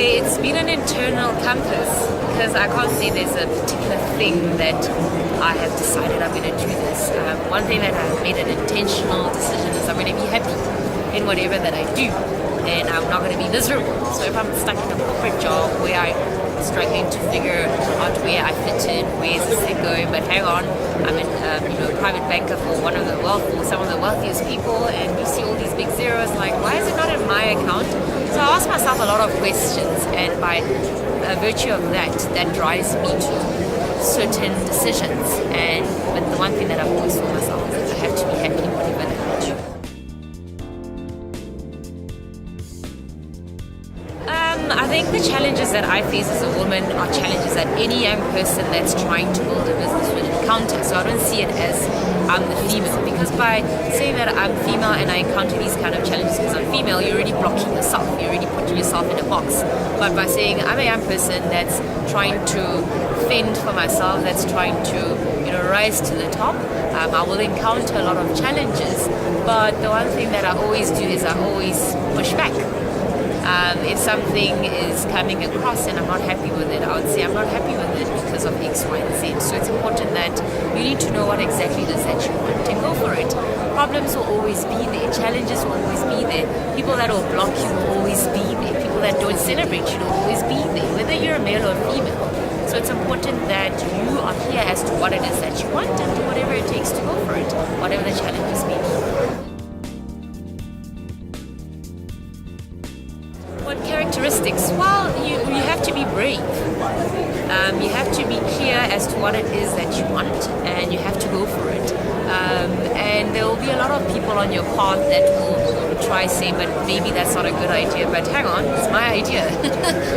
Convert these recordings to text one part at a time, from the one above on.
say it's been an internal compass, because I can't say there's a particular thing that I have decided I'm going to do this. One thing that I've made an intentional decision is I'm going to be happy in whatever that I do, and I'm not going to be miserable. So if I'm stuck in a corporate job where I'm struggling to figure out where I fit in, where is this thing going, but hang on, I'm a private banker for some of the wealthiest people, and you see all these big zeros, like, why is it not in my account? So I ask myself a lot of questions, and by virtue of that drives me to certain decisions. But the one thing that I've always told myself is that I have to be happy in whatever that I do. I think the challenges that I face as a woman are challenges that any young person that's trying to build a business would encounter. So I don't see it as I'm the female, because by saying that I'm female and I encounter these kind of challenges because I'm female, you're already blocking yourself. You're already putting yourself in a box. But by saying I'm a young person that's trying to fend for myself, that's trying to rise to the top, I will encounter a lot of challenges. But the one thing that I always do is I always push back. If something is coming across and I'm not happy with it, I would say I'm not happy with it because of X, Y, and Z. So it's important that you need to know what exactly it is that you want and go for it. Problems will always be there. Challenges will always be there. People that will block you will always be there. People that don't celebrate you will always be there, whether you're a male or a female. So it's important that you are clear as to what it is that you want and do whatever it takes to go for it, whatever the challenges may be. Characteristics? Well, you have to be brave. You have to be clear as to what it is that you want, and you have to go for it. And there will be a lot of people on your path that will try say, but maybe that's not a good idea. But hang on, it's my idea.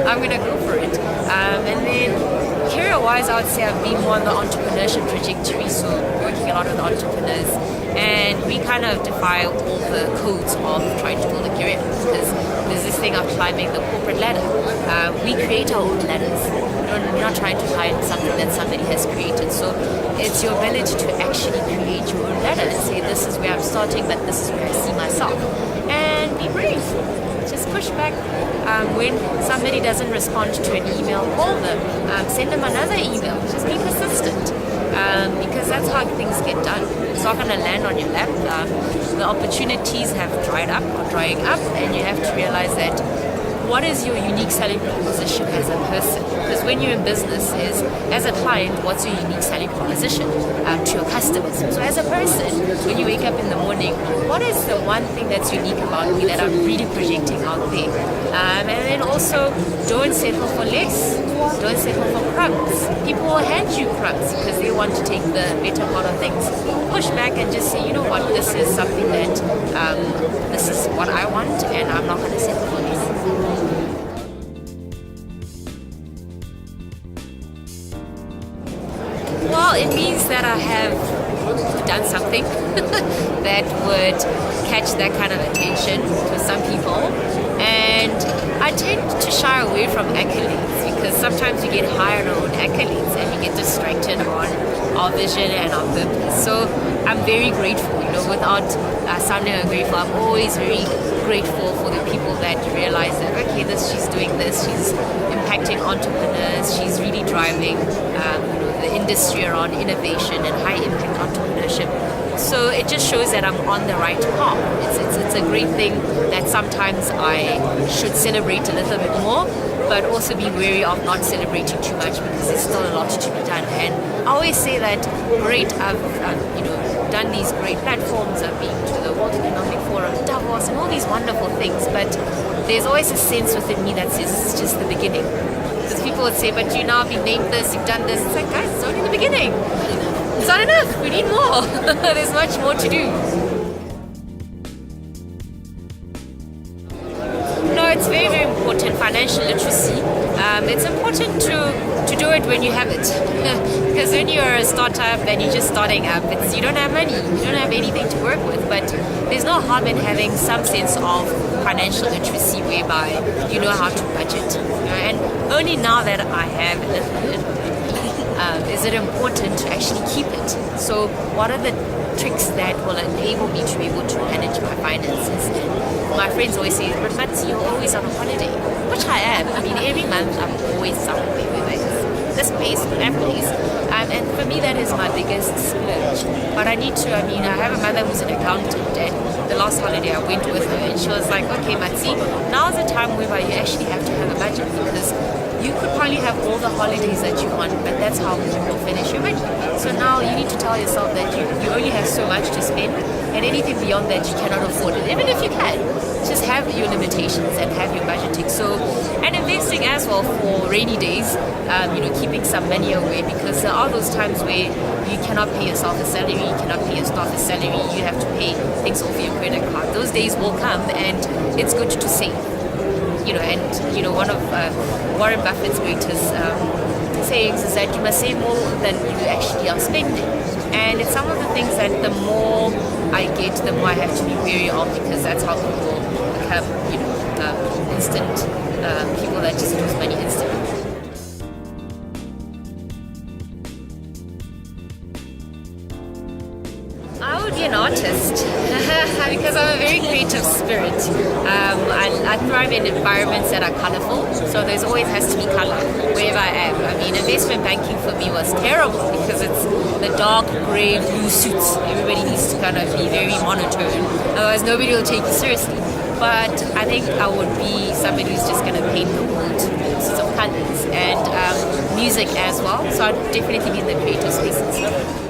I'm going to go for it. And then career-wise, I would say I've been more on the entrepreneurship trajectory, so working a lot with entrepreneurs. And we kind of defy all the codes of trying to build a career, because there's this thing of climbing the corporate ladder. We create our own ladders. We're not trying to climb something that somebody has created. So it's your ability to actually create your own ladder and say, this is where I'm starting, but this is where I see myself. And be brave. Just push back. When somebody doesn't respond to an email, call them. Send them another email. Just be persistent. Because that's how things get done. It's not going to land on your lap. The opportunities have dried up or drying up, and you have to realize that what is your unique selling proposition as a person? Because when you're in business, is as a client, what's your unique selling proposition to your customers? So as a person, when you wake up in the morning, what is the one thing that's unique about me that I'm really projecting out there? And then also, don't settle for less. Don't settle for crumbs. People will hand you crumbs because they want to take the better part of things. Push back and just say, you know what, this is something that, this is what I want, and I'm not going to settle for less. Well, it means that I have done something that would catch that kind of attention to some people, and I tend to shy away from accolades because sometimes you get high on our own accolades and you get distracted on our vision and our purpose. So I'm very grateful, without sounding ungrateful, I'm always very grateful for the people that realize that, okay, she's doing this, she's impacting entrepreneurs, she's really driving the industry around innovation and high impact entrepreneurship. So it just shows that I'm on the right path. It's a great thing that sometimes I should celebrate a little bit more, but also be wary of not celebrating too much because there's still a lot to be done. And I always say that, great, I've done these great platforms, I've been to the World Economic Forum, Davos, and all these wonderful things, but there's always a sense within me that says this is just the beginning. Because people would say, but you now been named this, you've done this. It's like, guys, it's only the beginning. It's not enough. We need more. There's much more to do. No, it's very, very important. Financial literacy. It's important to do it when you have it. Because when you're a startup and you're just starting up, you don't have money. You don't have anything to work with. But there's no harm in having some sense of financial literacy whereby you know how to budget. And only now that I have a little bit, is it important to actually keep it. So what are the tricks that will enable me to be able to manage my finances? And my friends always say, but Matsi, you're always on a holiday, which I am. I mean, every month I'm always somewhere, whether it's this place or that place. And for me, that is my biggest splurge. But I need to, I have a mother who's an accountant, and the last holiday I went with her, and she was like, okay, Matsi, now's the time whereby you actually have to have a budget, because you could probably have all the holidays that you want, but that's how you will finish your money. So now you need to tell yourself that you only have so much to spend, and anything beyond that you cannot afford it, even if you can. Just have your limitations and have your budgeting. So, and investing as well for rainy days, keeping some money away, because there are those times where you cannot pay yourself a salary, you cannot pay your staff a salary, you have to pay things off your credit card. Those days will come, and it's good to save. One of Warren Buffett's greatest sayings is that you must save more than you actually are spending. And it's some of the things that the more I get, the more I have to be wary of, because that's how people become, instant people that just lose money instantly. I would be an artist because I'm a very creative spirit. I thrive in environments that are colorful, so there's always has to be color wherever I am. Investment banking for me was terrible because it's the dark gray blue suits. Everybody needs to kind of be very monotone, otherwise nobody will take you seriously. But I think I would be somebody who's just going to paint the world with sorts of colors, and music as well. So I'd definitely be in the creative spaces.